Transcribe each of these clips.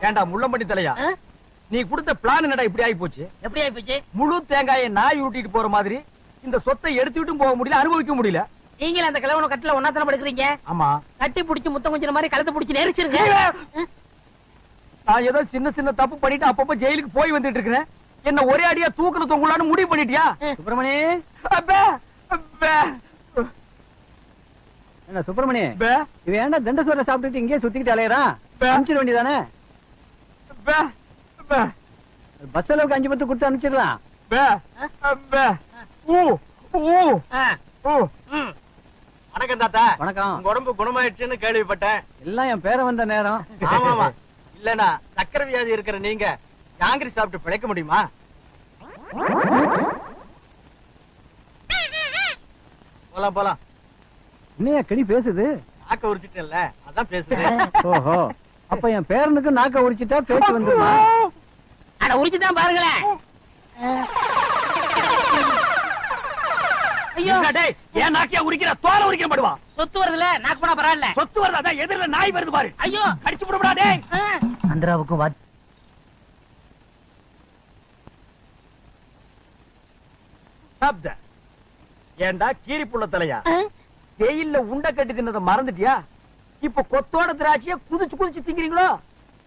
ஏண்டா முள்ளம்பட்டி தலையா, நீ கொடுத்த பிளான் என்னடா இப்படி ஆகி போச்சு? எப்படி ஆகி போச்சு? முழு தேங்காயை நாய் ஊட்டிட்டு போற மாதிரி இந்த சொத்தை எடுத்துக்கிட்டும் போக முடியல, அனுபவிக்க முடியல. நீங்க அந்த கிழவன கட்டில ஒன்னாத்தன படுக்கிறீங்க. ஆமா, கட்டி புடிச்சு முத்தம் கொஞ்சம் மாதிரி கழுத்து புடிச்சு நெரிச்சிருங்க. நான் ஏதோ சின்ன சின்ன தப்பு பண்ணிட்டு அப்பப்ப ஜெயிலுக்கு போய் வந்துட்டு இருக்கிறேன். என்ன ஒரே அடியா தூக்குல தொங்கலான்னு முடிவு பண்ணிட்டியா? சுப்பிரமணி, என்ன சுப்பிரமணி, இவன் ஏன்டா தண்ட சோற சாப்பிட்டுட்டு இங்கே சுத்திக்கிட்டு அலையறான்? அனுப்பிச்சிட வேண்டியதானே? பஸ் அளவுக்கு 5 பத்து கொடுத்து அனுப்பிச்சிடலாம். வணக்கம் தாத்தா. வணக்கம். உங்க உடம்பு குணமாயிடுச்சுன்னு கேள்விப்பட்டேன். எல்லாம் என் பேர வந்த நேரம். ஆமாமா, இல்லனா சக்கரை வியாதி இருக்கிற நீங்க ஜாங்கிரி சாப்பிட்டு பிழைக்க முடியுமா? போலாம் போலாம். இன்னையா கிளி பேசுது? நாக்க உரிச்சிட்டேன்ல, அதான் பேசுறேன். ஓஹோ, அப்ப என் பேரனுக்கு நாக்க உரிச்சிட்டா பேச்சு வந்துருமா? அட உரிச்சுதான் பாருங்களேன். ஐயோ டேய், ஏன் நாக்கியா உரிக்கிற? தோலை உரிக்க மாடுவா. சொத்து வருதுல, நாக்கு போனா பரவாயில்ல. சொத்து வருது, அதான் எதிரில நாய் வருது பாரு. ஐயோ அடிச்சு விடுடா டேய். அந்தராவுக்கும் சாப்த. ஏண்டா கீரி புள்ள தலையா, தேயில்ல உண்டை கட்டி தின்னதை மறந்துட்டியா? இப்ப கொத்தோட திராட்சைய குதிச்சு குதிச்சு திங்கிறீங்களோ?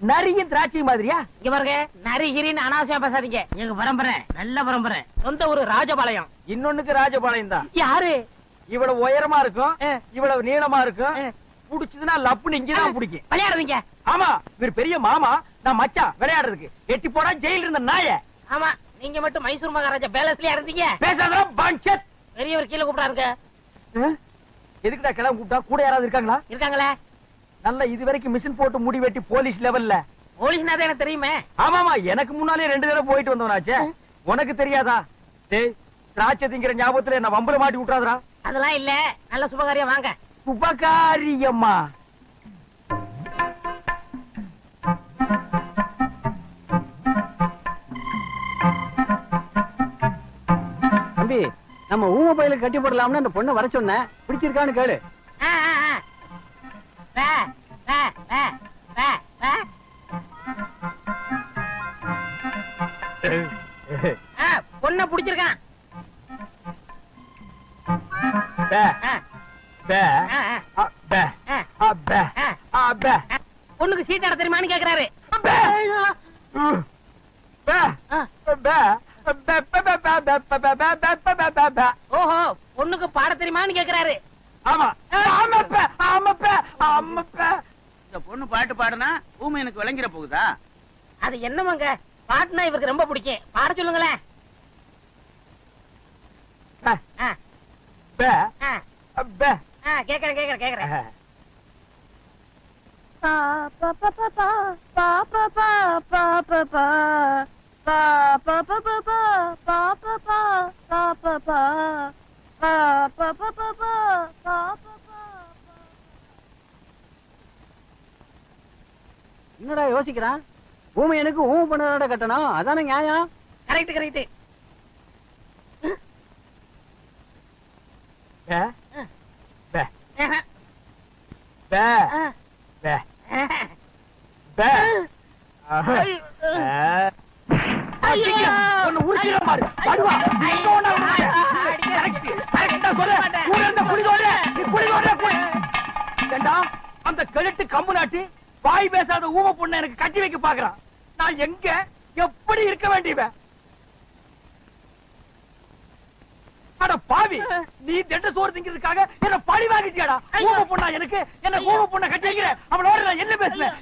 நரிய திராட்சை மாதிரியா? இங்க பாருங்க, நரிகிரின்னு அனாவசியம் பேசாதீங்க. எங்க பரம்பரை நல்ல பரம்பரை. சொந்த ஊரு ராஜபாளையம். இன்னொன்னுக்கு ராஜபாளையம் தான். யாரு? இவ்வளவு உயரமா இருக்கும், இவ்வளவு நீளமா இருக்கும். புடிச்சதுன்னா லப்புன்னு இங்கதான் பிடிக்கும். விளையாடுறீங்க? ஆமா, இவர் பெரிய மாமா, நான் மச்சான் விளையாடுறதுக்கு. எட்டி போடா ஜெயில இருந்த நாய. ஆமா, நீங்க மட்டும் மைசூர் மகாராஜா பேலஸ்லயா இருந்தீங்க. பேசாத பஞ்சத். பெரியவர் கீழே கூப்பிடாருங்க. எதுக்குடா கிளம்ப கூப்பிட்டா? கூட யாராவது இருக்காங்களா? இருக்காங்களே. நல்ல இது வரைக்கும் மிஷின் போட்டு முடி வெட்டி போலீஸ் லெவல்ல. போலீஸ்னா தான் எனக்கு தெரியுமே. ஆமாமா, எனக்கு முன்னாலே 2 தடவை போயிட்டு வந்தவனாச்சே. உனக்கு தெரியாதா? டேய், திராட்சை திங்கிற ஞாபகத்துல என்ன வம்பல மாட்டி விட்டுறாதடா. அதெல்லாம் இல்ல, நல்ல சுபகாரியம் வாங்க. சுபகாரியம்மா? தம்பி, நம்ம ஊம பயிலுக்கு கட்டி போடலாம்னு அந்த பொண்ணை வர சொன்னேன். பிடிச்சிருக்கான்னு கேளு. பொண்ண பிடிச்சிருக்கான். பொண்ணுக்கு சீட் ஆட தெரியுமான்னு கேக்குறாரு. ஓஹோ, பொண்ணுக்கு பாட தெரியுமான்னு கேக்குறாரு. ஆமா, இந்த பொண்ணு பாட்டு பாடுனா ஊமை எனக்கு விளங்கிற போகுதா? அது என்னமாங்க, பாட்டுனா இவருக்கு ரொம்ப பிடிக்கும். பாட சொல்லுங்களேன். கேக்குறேன் கேக்குறேன் கேக்குறேன். என்னடா யோசிக்கிறான்? ஊமை எனக்கு ஊமை பண்ண கட்டணும், அதானே நியாயம். Correct correct. அந்த கழுட்டு கம்பு நாட்டி வாய் பேசாத ஊம பொண்ணு எனக்கு கட்டி வைக்க பாக்குறான். நான் எங்க எப்படி இருக்க வேண்டியவன்? அட பாவி, நீ திண்ட சோறு திங்கிறதுக்காக என்ன பழி வாங்கிட்டியாடா? ஊம பொண்ணா எனக்கு? என்ன ஊம பொண்ணை கட்டி வைக்கிற? அவளோட நான் என்ன பேசுவேன்?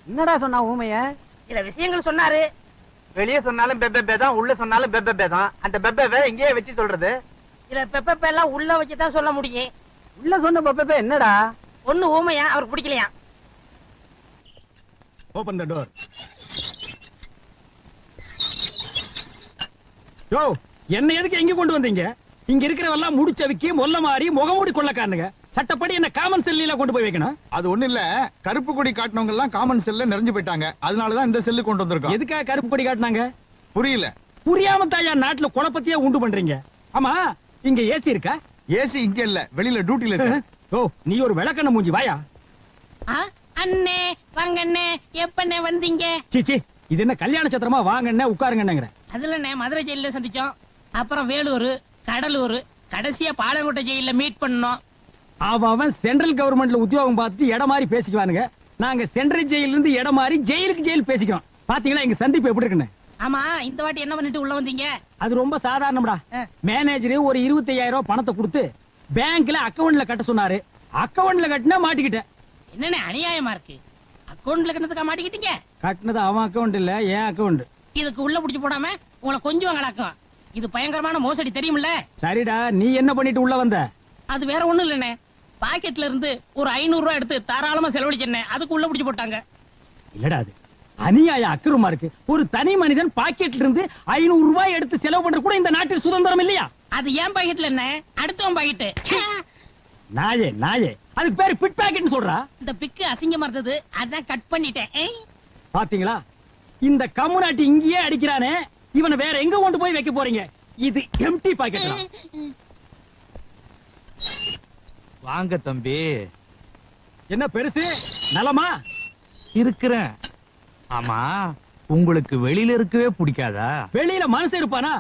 என்னடா சொன்னா ஊமைய? சில விஷயங்கள் சொன்னாரு. வெளியே சொன்னாலும் பெப்பே தான், உள்ள சொன்னாலும் பெப்பே தான். அந்த பெப்பே எங்கேயே வச்சு சொல்றது? சில பெப்ப எல்லாம் உள்ள வச்சுதான் சொல்ல முடியும். உள்ள சொன்ன பெப்பே என்னடா? ஒண்ணு ஊமையா, அவருக்கு பிடிக்கலையா. ஓபன் தி டோர். யோ, என்ன எதுக்கு எங்க கொண்டு வந்தீங்க? இங்க இருக்கிறவெல்லாம் முடிச்சவிக்கி மொல்ல மாறி முகமூடி கொள்ளக்காரனுங்க. சட்டப்படி என்ன காமன் செல்லில கொண்டு போய் வைக்கணும். அது ஒண்ணு இல்ல, கருப்பு கொடி காட்டினவங்க எல்லாம் காமன் செல்ல நிறைஞ்சு போயிட்டாங்க. அதனாலதான் இந்த செல்லு கொண்டு வந்திருக்கோம். எதுக்காக கருப்பு கொடி காட்டினாங்க? புரியல. புரியாம தாயா நாட்டுல குழப்பத்தையே உண்டு பண்றீங்க. ஆமா, இங்க ஏசி இருக்கா? ஏசி இங்க இல்ல, வெளியில டியூட்டில இருக்கு. ஓ, நீ ஒரு விளக்கண்ண மூஞ்சி வாயா. அண்ணே வாங்க அண்ணே எப்பண்ணே வந்தீங்க? சீச்சி இது என்ன கல்யாண சத்திரமா? வாங்கண்ணே உட்காருங்கன்னுங்கிற. அதுல மதுரை ஜெயில சந்திச்சோம், அப்புறம் வேலூர், கடலூர், கடைசியா பாலங்கோட்டை ஜெயில மீட் பண்ணோம். அவன் சென்ட்ரல் கவர்மெண்ட்ல உத்தியோகம் பார்த்துட்டு இடம் மாதிரி பேசிக்குவானுங்க. நாங்க சென்ட்ரல் ஜெயில இருந்து இடம் மாதிரி ஜெயிலுக்கு ஜெயில் பேசிக்கிறோம். பாத்தீங்களா எங்க சந்திப்பு எப்படி இருக்குன்னு? ஆமா, இந்த வாட்டி என்ன பண்ணிட்டு உள்ள வந்தீங்க? அது ரொம்ப சாதாரணம்டா. மேனேஜர் ஒரு 25,000 ரூபாய் பணத்தை கொடுத்து பேங்க்ல அக்கவுண்ட்ல கட்ட சொன்னாரு. அக்கவுண்ட்ல கட்டினா மாட்டிக்கிட்டேன். என்னண்ணே அநியாயமா இருக்கு, அக்கவுண்ட்ல கிணத்துக்கா மாட்டிக்கிட்டீங்க? கட்டினது அவன் அக்கவுண்ட் இல்ல, என் அக்கவுண்ட். இதுக்கு உள்ள புடிச்சு போடாம உங்களை கொஞ்சம் கலாக்கும். இது பயங்கரமான மோசடி தெரியுமில்ல? சரிடா, நீ என்ன பண்ணிட்டு உள்ள வந்த? அது வேற ஒண்ணும் இல்லண்ணே, பாக்கெட்ல இருந்து ஒரு 500 ரூபாய் எடுத்து தாராளமா செலவழிச்சேன், அதுக்கு உள்ள புடிச்சு போட்டாங்க. இல்லடா, அது அநியாய அக்கிரமா இருக்கு. ஒரு தனி மனிதன் பாக்கெட்ல இருந்து 500 ரூபாய் எடுத்து செலவு பண்ற கூட இந்த நாட்டில் சுதந்திரம் இல்லையா? அது ஏன் பாக்கெட்ல என்ன, அடுத்தவன் பாக்கெட்டு. நாயே நாயே, அதுக்கு பேரு பிட் பாக்கெட்னு சொல்றா. இந்த பிக்கு அசிங்கமா இருந்தது, அதான் கட் பண்ணிட்டேன். பாத்தீங்களா, இந்த கம்முனாட்டி இங்கேயே அடிக்கிறானே, இவனை வேற எங்க கொண்டு போய் வைக்க போறீங்க? இது எம்டி பாக்கெட். வாங்க தம்பி. என்ன பெருசு, நலமா இருக்கிறேன். ஆமா, உங்களுக்கு வெளியில இருக்கவே பிடிக்காதா? வெளியில மனசு இருப்பானா?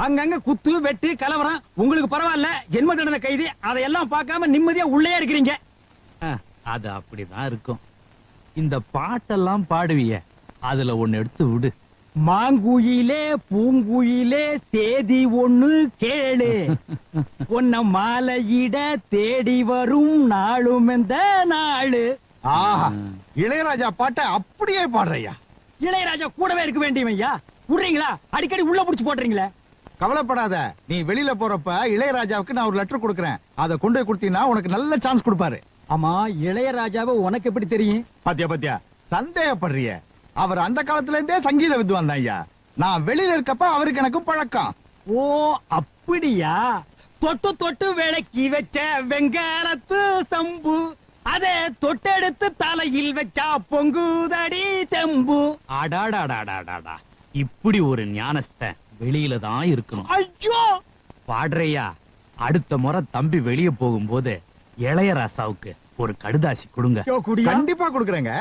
அங்கங்க குத்து வெட்டு கலவரம். உங்களுக்கு பரவாயில்ல, ஜென்ம தண்டனை கைதி, அதையெல்லாம் பார்க்காம நிம்மதியா உள்ளே இருக்கிறீங்க. அது அப்படிதான் இருக்கும். இந்த பாட்டெல்லாம் பாடுவிய, அதுல ஒண்ணு எடுத்து விடு. மாங்குயிலே பூங்குயிலே தேதி ஒண்ணு கேளு, உன்ன மாலையிட தேடி வரும் நாளும் இந்த நாளு. ஆஹா, இளையராஜா பாட்டை அப்படியே பாடுறையா. இளையராஜா கூடவே இருக்க வேண்டியவையா? விடுறீங்களா? அடிக்கடி உள்ள புடிச்சு போடுறீங்களே. கவலைப்படாத, நீ வெளியில போறப்ப இளையராஜாவுக்கு நான் ஒரு லெட்டர் கொடுக்கறேன். அதை கொண்டு போய் கொடுத்தீங்கன்னா உனக்கு நல்ல சான்ஸ் கொடுப்பாரு. ஆமா, இளையராஜாவை உனக்கு எப்படி தெரியும்? பாத்தியா பாத்தியா, சந்தேகப்படுறிய? அவர் அந்த காலத்துல இருந்தே சங்கீத வித்வான் தான் ஐயா. நான் வெளியில இருக்கப்ப அவருக்கு எனக்கு பழக்கம். ஓ அப்படியா? தொட்டு தொட்டு விளக்கி வச்ச வெங்காலத்து சம்பு, அதே தொட்டெடுத்து தலையில் வச்சா பொங்குதடி தெம்பு. அடாடாடாடாடாடா, இப்படி ஒரு ஞானஸ்த வெளியில தான் இருக்கணும். ஐயோ பாடுறையா, அடுத்த முறை தம்பி வெளிய போகும்போது இளையராசாவுக்கு ஒரு கடுதாசி கொடுங்க. ஐயோ, குடியா? கண்டிப்பா கொடுக்கறேங்க.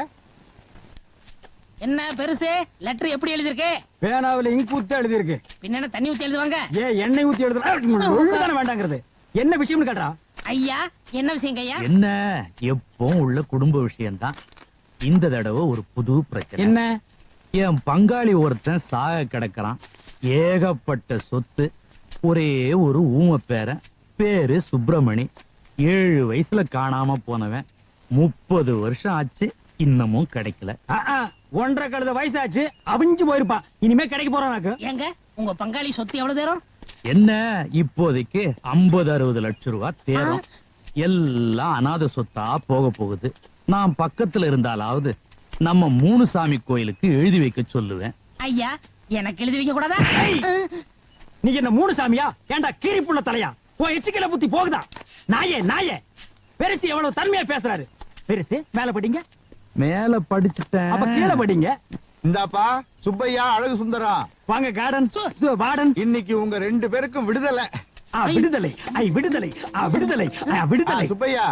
என்ன பெருசு, லெட்டர் எப்படி எழுதிருக்கு? பேனாவில இங்கு ஊத்தி எழுதி இருக்கு. பின்ன தண்ணி ஊத்தி எழுதுவாங்க. எண்ணெய் ஊத்தி எழுதுதானே வேண்டாங்கிறது. என்ன விஷயம்னு கேட்டா? ஐயா என்ன விஷயங்க ஐயா? என்ன, எப்பவும் உள்ள குடும்ப விஷயம்தான். இந்த தடவை ஒரு புது பிரச்சனை. என்ன? என் பங்காளி ஒருத்தன் சாக கிடக்குறான். ஏகப்பட்ட சொத்து, ஒரே ஒரு ஊம பேரன், பேரு சுப்பிரமணி. 7 வயசுல காணாம போனவன். 30 வருஷம் ஆச்சு, இன்னமும் கிடைக்கல. 1.5 கழுத வயசாச்சு, அவிஞ்சு போயிருப்பான். இனிமே கிடைக்க போறானாக்கு. ஏங்க உங்க பங்காளி சொத்து எவ்வளவு தேரும்? என்ன, இப்போதைக்கு 50-60 லட்சம் ரூபாய் தேரும். எல்லாம் அநாத சொத்தா போக போகுது. நான் பக்கத்துல இருந்தாலாவது நம்ம மூணுசாமி கோயிலுக்கு எழுதி வைக்க சொல்லுவேன். ஐயா எனக்கு எழுதி வைக்க கூடாதா? நீ என்ன மூணு சாமியா? ஏண்டா கீரி புள்ள தலையா? உன் எச்சிக்கல புத்தி போகுதா? நாயே நாயே, பெருசு எவ்வளவு தன்மையா பேசுறாரு. பெருசு மேல படிங்க. மேல படிச்சுட்டேன். அப்ப கீழே படிங்க. இந்தாப்பா சுப்பையா, அழகு சுந்தரம், வாங்க கார்டன் வார்டன். இன்னைக்கு உங்க 2 பேருக்கும் விடுதலை. விடுதலை, விடுதலை, விடுதலை, விடுதலை. சுப்பையா,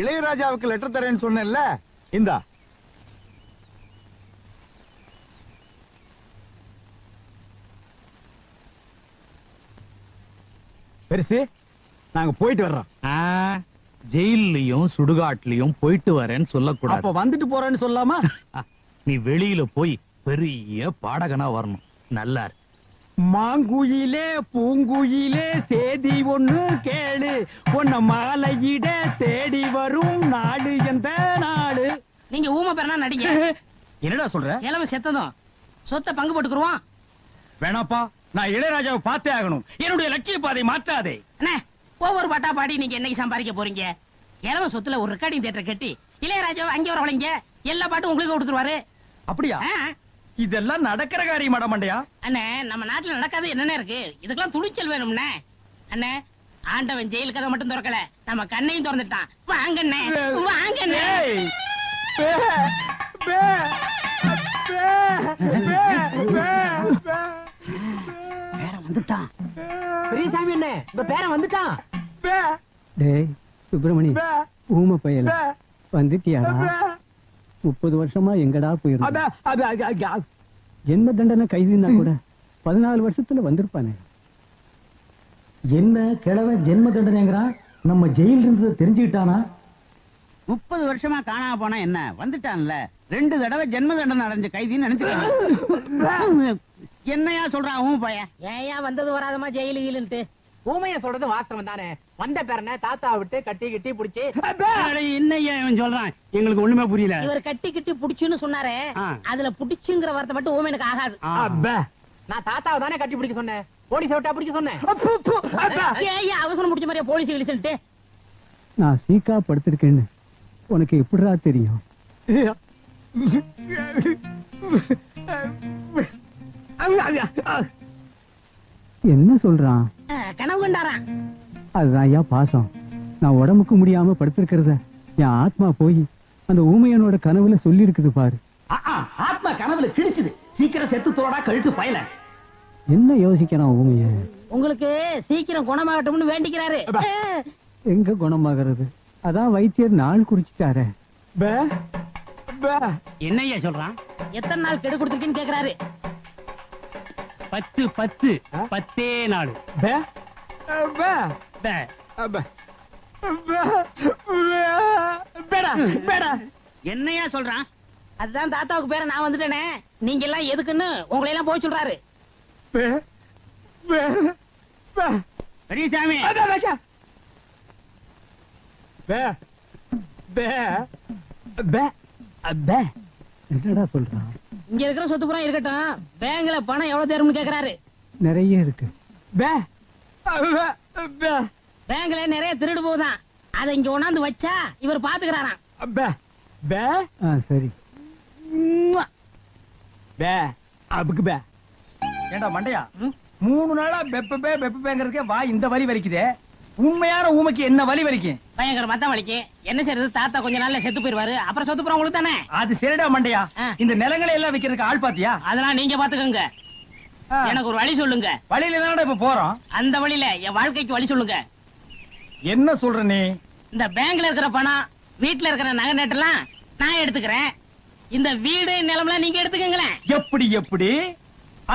இளையராஜாவுக்கு லெட்டர் தரேன்னு சொன்னேன்ல, இந்தா. பெருசு, நாங்க போயிட்டு வர்றோம். ஜெயிலையும் சுடுகாட்லயும் போயிட்டு வரேன்னு சொல்லக்கூடாது. அப்ப வந்துட்டு போறேன்னு சொல்லாமா? நீ வெளியில போய் பெரிய பாடகனா வரணும். நல்லா இருக்கு. மாங்குயிலே பூங்குயிலே தேதி ஒண்ணு கேளு, உன்ன மாலையிட தேடி வரும் நாடு எந்த நாடு. நீங்க ஊம பேரனா நடிங்க. என்னடா சொல்ற? இளவ செத்ததும் சொத்தை பங்கு போட்டுக்குருவோம். வேணாப்பா, நான் இளையராஜாவை பார்த்தே ஆகணும். என்னுடைய லட்சிய பாதை மாற்றாதே. அண்ணே ஒவ்வொரு பாட்டா பாடி நீங்க என்னைக்கு சம்பாதிக்க போறீங்க? இளவ சொத்துல ஒரு ரெக்கார்டிங் தியேட்டர் கட்டி இளையராஜாவை அங்கே வரவழைங்க, எல்லா பாட்டும் உங்களுக்கு கொடுத்துருவாரு. அப்படியா? இதெல்லாம் நடக்கிற காரியம் மண்டையா? அண்ணே நம்ம நாட்டுல நடக்காது என்னென்ன இருக்கு? இதுக்கெல்லாம் துணிச்சல் வேணும்னே. அண்ணே ஆண்டவன் ஜெயில் கதை மட்டும் திறக்கல, நம்ம கண்ணையும் திறந்துட்டான். வாங்கண்ணே வாங்கண்ணே. பேரன் வந்துட்டான். பெரியசாமி அண்ணே, இந்த பேரன் வந்துட்டான். டேய் சுப்பிரமணி, ஊம பையல வந்துட்டியாடா 30 வருஷமா எங்கடா போயிருந்த ஜென்ம தண்டனை கைதுன்னா கூட 14 வருஷத்துல வந்திருப்பானே. என்ன கிழவ ஜென்ம தண்டனைங்கிறான்? நம்ம ஜெயில இருந்தது தெரிஞ்சுக்கிட்டானா? 30 வருஷமா காணாம போனா என்ன, வந்துட்டான்ல. 2 தடவை ஜென்ம தண்டனை அடைஞ்ச கைதின்னு நினைச்சுக்க. என்னையா சொல்றான் உன் பையன்? ஏயா வந்தது வராதமா ஜெயிலு கீழுன்ட்டு. ஊமைய சொல்றது வாஸ்தவம் தானே. வந்த பேரனை தாத்தா விட்டு கட்டி கிட்டி புடிச்சு என்னையா இவன் சொல்றான்? எங்களுக்கு ஒண்ணுமே புரியல. இவர் கட்டி கிட்டி புடிச்சுன்னு சொன்னாரே, அதுல புடிச்சுங்கிற வார்த்தை மட்டும் ஊமை எனக்கு ஆகாது. நான் தாத்தாவை தானே கட்டி பிடிக்க சொன்னேன், போலீஸ் விட்டா பிடிக்க சொன்னேன். ஏயா அவசரம் முடிச்ச மாதிரியா போலீஸ் கிழிச்சுட்டு? நான் சீக்கா படுத்திருக்கேன்னு உனக்கு எப்படிடா தெரியும்? என்ன சொல்றான்? கனவு கண்டாராம். அதுதான் ஐயா பாசம். நான் உடம்புக்கு முடியாம படுத்திருக்கிறத என் ஆத்மா போய் அந்த ஊமையனோட கனவுல சொல்லி இருக்குது பாரு. ஆத்மா கனவுல கிழிச்சுது. சீக்கிரம் செத்து தோடா கழுத்து பயல. என்ன யோசிக்கிறான் ஊமைய? உங்களுக்கு சீக்கிரம் குணமாகட்டும்னு வேண்டிக்கிறாரு. எங்க குணமாகிறது? அதான் வைத்தியர் நாள் குறிச்சிட்டாரே. என்னையா சொல்றான்? எத்தனை நாள் கெடு கொடுத்துருக்கீன்னு கேக்குறாரு. 10 10 நாள். என்னையா சொல்றான்? அதுதான் தாத்தாவுக்கு பேர நான் வந்துட்டேனே, நீங்க எல்லாம் எதுக்குன்னு உங்களை எல்லாம் போய் சொல்றாரு. பெரியசாமி, என்னடா சொல்றான்? இங்க இருக்கிற சொத்து புறம் இருக்கட்டும், பேங்க்ல பணம் எவ்வளவு தேரும்னு கேக்குறாரு. நிறைய இருக்கு. பேங்க்ல நிறைய திருடு போகுதான், அதை இங்க கொண்டாந்து வச்சா இவர் பாத்துக்கிறாராம். சரி. ஏண்டா மண்டையா, 3 நாளா பெப்பேங்கிறதுக்கே வா இந்த வலி வலிக்குதே. உண்மையான ஊமைக்கு என்ன வலி வலிக்கும்? பயங்கர மத்தம் வலிக்கு. என்ன செய்யறது, தாத்தா கொஞ்ச நாள்ல செத்து போயிருவாரு, அப்புறம் சொத்து புறம் உங்களுக்கு தானே. அது சரிடா மண்டையா, இந்த நிலங்களை எல்லாம் விக்கிறதுக்கு ஆள் பாத்தியா? அதெல்லாம் நீங்க பாத்துக்கோங்க. எனக்கு ஒரு வழி சொல்லுங்க. வழியில தானடா இப்ப போறோம். அந்த வழியில என் வாழ்க்கைக்கு வழி சொல்லுங்க. என்ன சொல்ற நீ? இந்த பேங்க்ல இருக்கிற பணம், வீட்டுல இருக்கிற நகை நட்டெல்லாம் நான் எடுத்துக்கிறேன். இந்த வீடு நிலம்லாம் நீங்க எடுத்துக்கங்களேன். எப்படி எப்படி?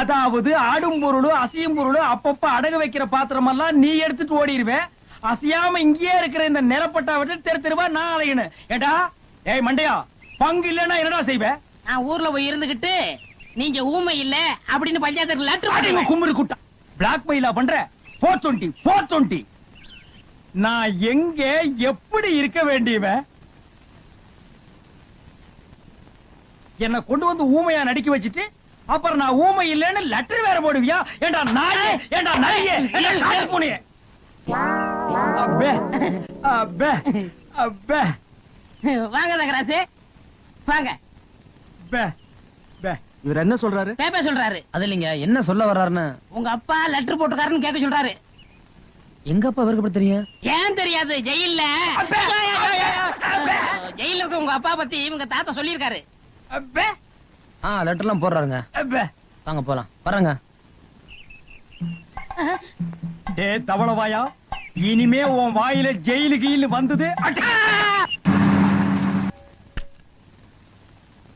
அதாவது ஆடும் பொருளும் அசையும் பொருளும் அப்பப்ப அடகு வைக்கிற பாத்திரம் எல்லாம் நீ எடுத்துட்டு ஓடிடுவே. அசையாம இங்கேயே இருக்கிற இந்த நிலப்பட்டா விட்டு தெரு தெருவா நான் அலையணும். ஏடா ஏய் மண்டையா, பங்கு இல்லன்னா என்னடா செய்வே? நான் ஊர்ல போய் இருந்துகிட்டு நீங்க ஊமை இல்ல அப்படின்னு பஞ்சாயத்து லெட்டர் கும்புரு குட்டா பிளாக் மெயிலா பண்ற. 420 நான் எங்க எப்படி இருக்க வேண்டியவன்? என்ன கொண்டு வந்து ஊமையா நடிக்க வச்சிட்டு அப்புறம் நான் ஊமை இல்லன்னு லெட்டர் வேற போடுவியா? ஏண்டா நாயே, ஏண்டா நாயே, ஏண்டா காட்டு பூனையே. அப்பே அப்பே அப்பே வாங்க தகராசு வாங்க. இவர் என்ன சொல்றாரு? பேப்ப சொல்றாரு. அது இல்லைங்க, என்ன சொல்ல வர்றாருன்னு. உங்க அப்பா லெட்டர் போட்டுக்காருன்னு கேட்க சொல்றாரு. எங்க அப்பா இவருக்கு எப்படி தெரியும்? ஏன் தெரியாது? ஜெயில்ல ஜெயில இருக்க உங்க அப்பா பத்தி இவங்க தாத்தா சொல்லியிருக்காரு. லெட்டர்லாம் போடுறாருங்க. வாங்க போலாம். வர்றங்க. டே தவளவாயா, இனிமே உன் வாயில ஜெயிலு கீழ் வந்தது.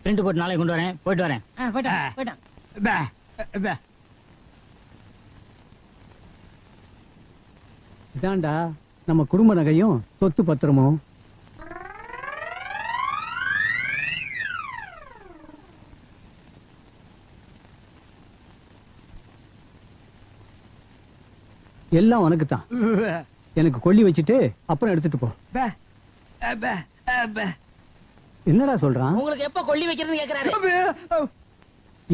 பிரிண்ட் போட்டு நாளைக்கு கொண்டு வரேன். போயிட்டு வரேன். போயிட்டான். இதாண்டா நம்ம குடும்ப நகையும் சொத்து பத்திரமும். எல்லாம் உனக்கு தான். எனக்கு கொல்லி வச்சுட்டு அப்புறம் எடுத்துட்டு போ. என்னடா சொல்றான்? உங்களுக்கு எப்ப கொல்லி வைக்கிறதுன்னு கேக்குறாரு.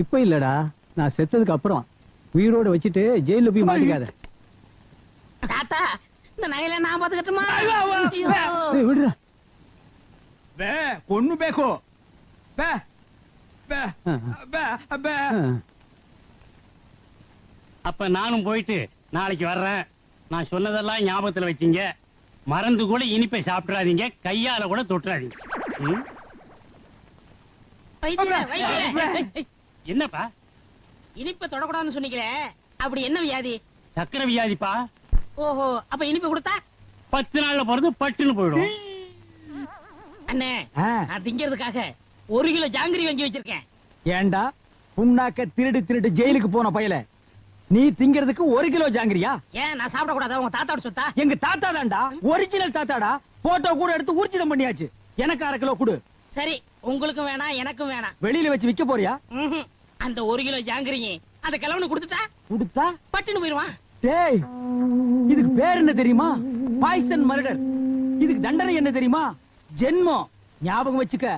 இப்ப இல்லடா, நான் செத்ததுக்கு அப்புறம். உயிரோட வச்சுட்டு ஜெயில போய் மாட்டிக்காத. தாத்தா, இந்த நகையில நான் பாத்துக்கட்டுமா? விடுறா. பொண்ணு பேக்கோ. அப்ப நானும் போயிட்டு நாளைக்கு வர்றேன். நான் சொன்னதெல்லாம் ஞாபகத்துல வச்சீங்க. மறந்து கூட இனிப்பை சாப்பிடாதீங்க, கையால கூட தொட்டுறாதீங்க. என்னப்பா இனிப்பை தொடக்கூடாதுன்னு சொன்னீங்களே, அப்படி என்ன வியாதி? சக்கரை வியாதிப்பா. ஓஹோ, அப்ப இனிப்பு கொடுத்தா 10 நாள்ல போறது பட்டுன்னு போயிடும். அண்ணே நான் திங்கிறதுக்காக 1 கிலோ ஜாங்கிரி வாங்கி வச்சிருக்கேன். ஏண்டா புண்ணாக்க திருடு திருடு ஜெயிலுக்கு போன பயல, நீ திங்கிறதுக்கு 1 கிலோ ஜாங்கிரியா? ஏன் நான் சாப்பிட கூடாதா? உங்க தாத்தாவோட சொத்தா? எங்க தாத்தா தான்டா, ஒரிஜினல் தாத்தாடா. போட்டோ கூட எடுத்து ஊர்ஜிதம் பண்ணியாச்சு. எனக்கு 1/2 கிலோ கொடு. சரி, உங்களுக்கும் வேணாம் எனக்கும் வேணாம். வெளியில வச்சு விக்க போறியா? அந்த 1 கிலோ ஜாங்கிரியும் அந்த கிழவனு கொடுத்துட்டா கொடுத்தா பட்டுன்னு போயிருவான். டேய், இதுக்கு பேர் என்ன தெரியுமா? Poison murder. இதுக்கு தண்டனை என்ன தெரியுமா? ஜென்மம். ஞாபகம் வச்சுக்க.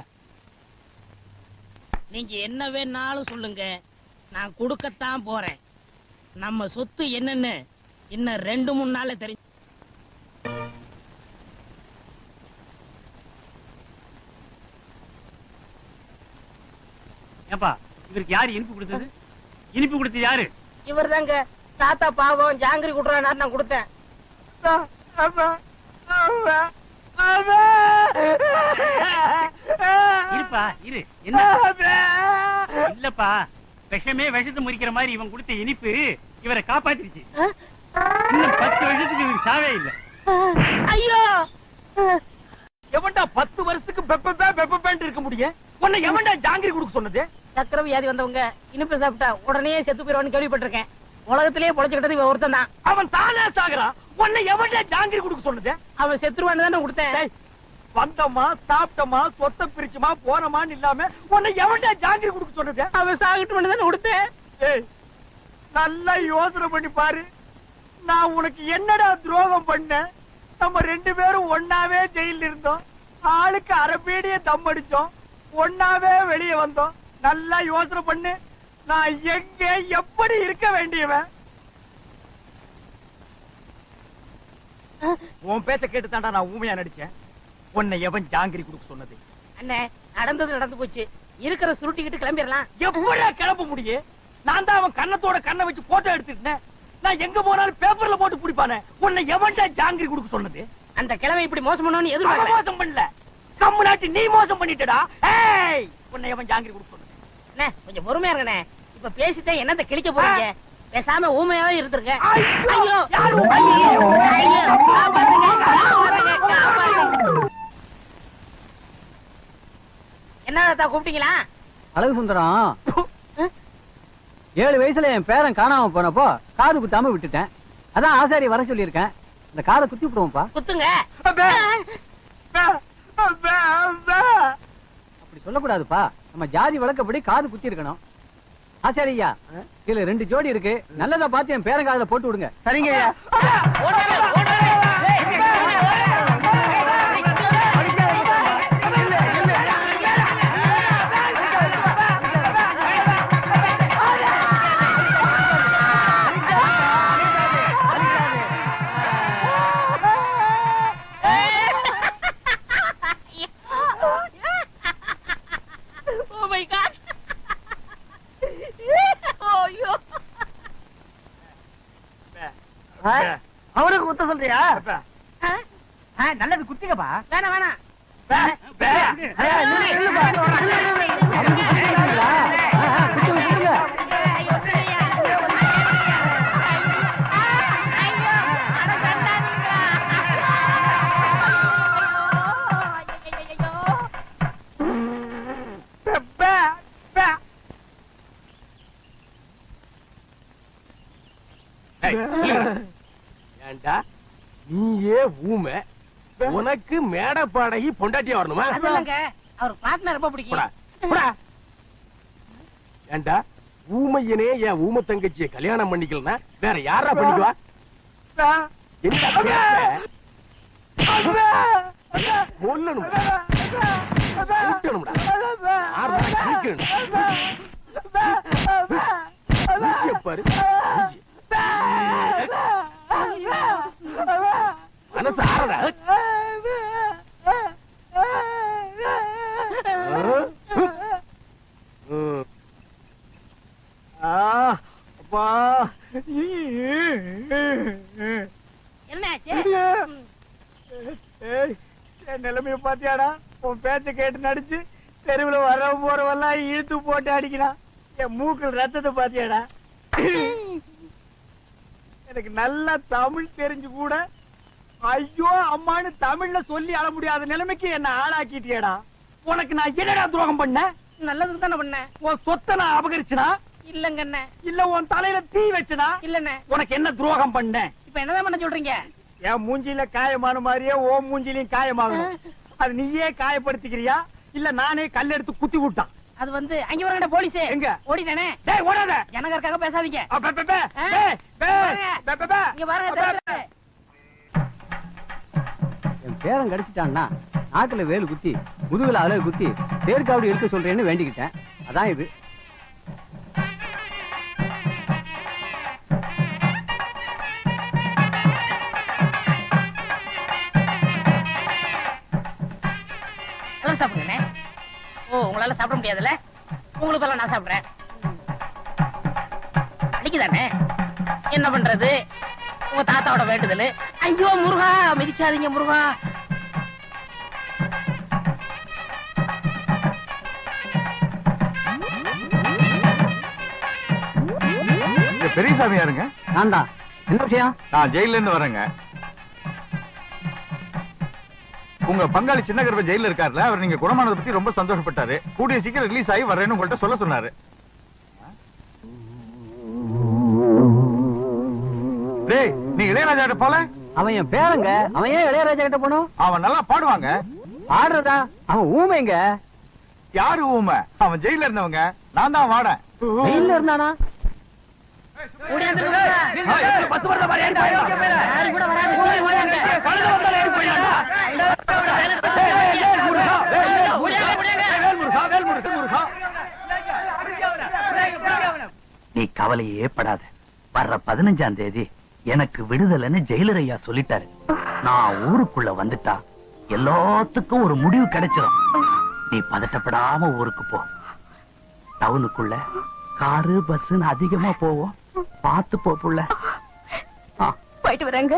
நீங்க என்ன வேணாலும் சொல்லுங்க, நான் கொடுக்கத்தான் போறேன். நம்ம சொத்து என்னன்னு இன்னும் 2-3 நாள்ல தெரிஞ்சு. ஏப்பா இவருக்கு யாரு இனிப்பு கொடுத்தது? இனிப்பு கொடுத்தது யாரு? இவர் தாங்க. தாத்தா பாவம் ஜாங்கிரி குடுறாரு, நான் கொடுத்தேன். இருப்பா இரு. என்ன இல்லப்பா, விஷமே விஷத்தை முறிக்கிற மாதிரி இவன் கொடுத்த இனிப்பு இவரை காப்பாத்திருச்சு. இன்னும் 10 வருஷத்துக்கு இவருக்கு சாவே இல்ல. ஐயோ, எவன்டா 10 வருஷத்துக்கு பெப்பேன்னு இருக்க முடியும்? உன்னை எவன்டா ஜாங்கிரி கொடுக்க சொன்னது? சக்கரை வியாதி வந்தவங்க இனிப்பு சாப்பிட்டா உடனே செத்து போயிருவான்னு கேள்விப்பட்டிருக்கேன். உலகத்திலேயே பொழைச்சுக்கிட்டது இவன் ஒருத்தன் தான். அவன் தானே சாகுறான். உன்னை எவன்டா ஜாங்கிரி கொடுக்க சொன்னது? அவன் செத்துருவான்னு தானே கொடுத்தேன். டேய், வந்தமா சாப்பிட்டமா சொத்தை பிரிச்சுமா போனமான்னு இல்லாம உன்னை எவன்டா ஜாங்கிரி கொடுக்க சொன்னது? அவன் சாகட்டும்னு தானே கொடுத்தேன். ஏய், நல்லா யோசனை பண்ணி பாரு. நான் உனக்கு என்னடா துரோகம் பண்ணேன்? நம்ம 2 பேரும் ஒன்னாவே ஜெயில இருந்தோம். ஆளுக்கு அரபேடிய தம் அடிச்சோம். ஒன்னாவே வெளியே வந்தோம். நல்லா யோசனை பண்ணு. நான் எங்க எப்படி இருக்க வேண்டியவன்? உன் பேச்ச கேட்டு தாண்டா நான் ஊமையா நடிச்சேன். உன்னை எவன் ஜாங்கிரி கொடுக்க சொன்னது? அண்ணே, நடந்தது நடந்து போச்சு. இருக்கிற சுருட்டிக்கிட்டு கிளம்பிடலாம். எப்படியா கிளம்ப முடியும்? நான் தான் அவன் கண்ணத்தோட கண்ணை வச்சு போட்டோ எடுத்துட்டேன். நான் எங்க போனாலும் பேப்பர்ல போட்டு பிடிப்பானே. உன்னை எவன்டா ஜாங்கிரி கொடுக்க சொன்னது? அந்த கிழமை இப்படி மோசம் பண்ணணும்னு அவன் எதிர்பார்க்கல. மோசம் பண்ணல, கம்மு நாட்டி நீ மோசம் பண்ணிட்டடா. ஏய், உன்னை எவன் ஜாங்கிரி கொடுக்க சொன்னது? அண்ணே, கொஞ்சம் பொறுமையா இருக்கண்ணே. இப்ப பேசிட்டே என்னத்த கிழிக்க போறீங்க? பேசாம ஊமையாவே இருந்திருக்க. ஐயோ, யாரு ஊமை? என்ன தாத்தா கூப்பிட்டீங்களா? அழகு சுந்தரம், 7 வயசுல என் பேரன் காணாம போனப்போ காது குத்தாம விட்டுட்டேன். அதான் ஆசாரி வர சொல்லியிருக்கேன். இந்த காதை குத்தி விட்டுருவோம்ப்பா. குத்துங்க. அப்படி சொல்லக்கூடாதுப்பா. நம்ம ஜாதி வழக்கப்படி காது குத்தி இருக்கணும். ஆசாரியா, இதுல 2 ஜோடி இருக்கு. நல்லதா பார்த்து என் பேரன் காதுல போட்டு விடுங்க. சரிங்க ஐயா. Oh my God. ஐயோ. அவனுக்கு குத்த சொல்றியா? நல்லது குத்திங்கப்பா. வேணாம் வேணாம். ஏண்டா நீயே ஊமை, உனக்கு மேடை பாடகி பொண்டாட்டியா வரணுமா? அது இல்லைங்க, அவர் பாட்டுல ரொம்ப பிடிக்கும். ஏண்டா ஊமையனே என் ஊமை தங்கச்சியை கல்யாணம் பண்ணிக்கலன்னா வேற யாரா பண்ணிக்குவா? என்ன சொல்லணும்டா, ஊட்டணும்டா, ஆறுடா, கிழிக்கணும். மூஞ்சிய பாரு, மூஞ்சி. மனசு ஆறடா. அப்பா, என்னாச்சு? என் நிலைமைய பாத்தியாடா? உன் பேச்ச கேட்டு நடிச்சு தெருவுல வர போறவெல்லாம் இழுத்து போட்டு அடிக்கிறான். என் மூக்கில் ரத்தத்தை பாத்தியாடா? எனக்கு நல்லா தமிழ் தெரிஞ்சு கூட ஐயோ அம்மான்னு தமிழ்ல சொல்லி அழ முடியாத நிலைமைக்கு என்ன ஆளாக்கிட்டியடா. உனக்கு நான் என்னடா துரோகம் பண்ண? நல்லதுக்கு தானே பண்ணேன். உன் சொத்தை நான் அபகரிச்சனா? இல்லங்க அண்ணே. இல்ல உன் தலையில தீ வச்சனா? இல்லண்ணே. உனக்கு என்ன துரோகம் பண்ண? இப்ப என்னதான் பண்ண சொல்றீங்க? என் மூஞ்சில காயமான மாதிரியே ஓ மூஞ்சிலையும் காயமாகணும். அது நீயே காயப்படுத்திக்கிறியா இல்ல நானே கல் எடுத்து குத்தி விட்டான்? அது வந்து அங்க வரங்கடா போலீஸ். எங்க? ஓடிட்டானே. டேய் ஓடாத. ஜனகருக்காக பேசாதீங்க. இங்க பாருங்க. என் பேரன் கிடைச்சிட்டான்னா நாக்குல வேலு குத்தி முதுகுல அலகு குத்தி தேர்காவடி எடுக்க சொல்றேன்னு வேண்டிக்கிட்டேன். அதான் இது. சாப்பிடுங்க. ஓ உங்களால சாப்பிட முடியாதுல்ல, உங்களுக்கு எல்லாம் நான் சாப்பிடுறேன். அன்னைக்குதானே என்ன பண்றது, உங்க தாத்தாவோட வேண்டுதல். ஐயோ முருகா, மிதிக்காதீங்க முருகா. பெரியசாமி யாருங்க? நான் தான். என்ன விஷயம்? நான் ஜெயில இருந்து வரேங்க. உங்க பங்காளி சின்ன கருப்ப ஜெயில இருக்காருல, அவர் நீங்க குணமானதை பத்தி ரொம்ப சந்தோஷப்பட்டாரு. கூடிய சீக்கிரம் ரிலீஸ் ஆகி வரேன்னு உங்கள்ட்ட சொல்ல சொன்னாரு. டேய், நீ இளையராஜா போல? அவன் என் பேரங்க. அவன் ஏன் இளையராஜா கிட்ட போனோம்? அவன் நல்லா பாடுவாங்க. ஆடுறதா? அவன் ஊமைங்க. யாரு ஊமை? அவன் ஜெயில இருந்தவங்க. நான் தான் வாடேன். ஜெயில இருந்தானா? நீ கவலையே படாத. வர்ற 15ஆம் தேதி எனக்கு விடுதலைன்னு ஜெயிலர் ஐயா சொல்லிட்டாரு. நான் ஊருக்குள்ள வந்துட்டா எல்லாத்துக்கும் ஒரு முடிவு கிடைச்சிடும். நீ பதட்டப்படாம ஊருக்கு போ. டவுனுக்குள்ள காரு பஸ் அதிகமா போவோம். பார்த்து போ புள்ள. போயிட்டு வரேங்க.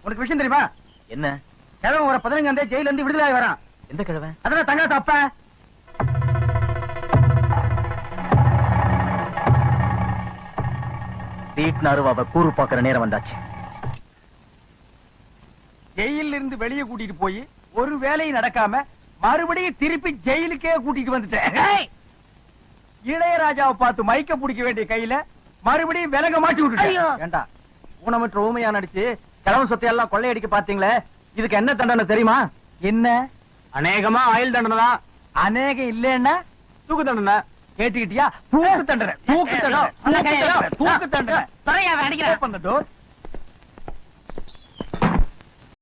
உனக்கு விஷயம் தெரியுமா? என்ன? கிழவன் ஒரு 15ஆம் தேதி ஜெயில இருந்து விடுதலை வரான். எந்த கிழவன்? அதெல்லாம் தங்க தப்ப. வீட்டுனாரு கூறு பாக்குற நேரம் வந்தாச்சு. ஜெயில இருந்து வெளியே கூட்டிட்டு போய் ஒரு வேலையும் நடக்காம மறுபடியும் திருப்பி ஜெயிலுக்கே கூட்டிட்டு வந்துட்டேன். இளையராஜாவை பார்த்து மைக்க பிடிக்க வேண்டிய கையில மறுபடியும் விலக மாட்டி விட்டுட்டேன். ஏண்டா ஊனமற்ற ஊமையா நடிச்சு கிழவன் சொத்தையெல்லாம் கொள்ளையடிக்க பாத்தீங்களே, இதுக்கு என்ன தண்டனை தெரியுமா? என்ன? அநேகமா ஆயுள் தண்டனை தான். அநேகம் இல்லன்னா தூக்கு தண்டனை. கேட்டுக்கிட்டியா? தூக்கு தண்டனை. தூக்கு தண்டனை. தூக்கு தண்டனை. துறையா அடிக்கிறேன். Open the door.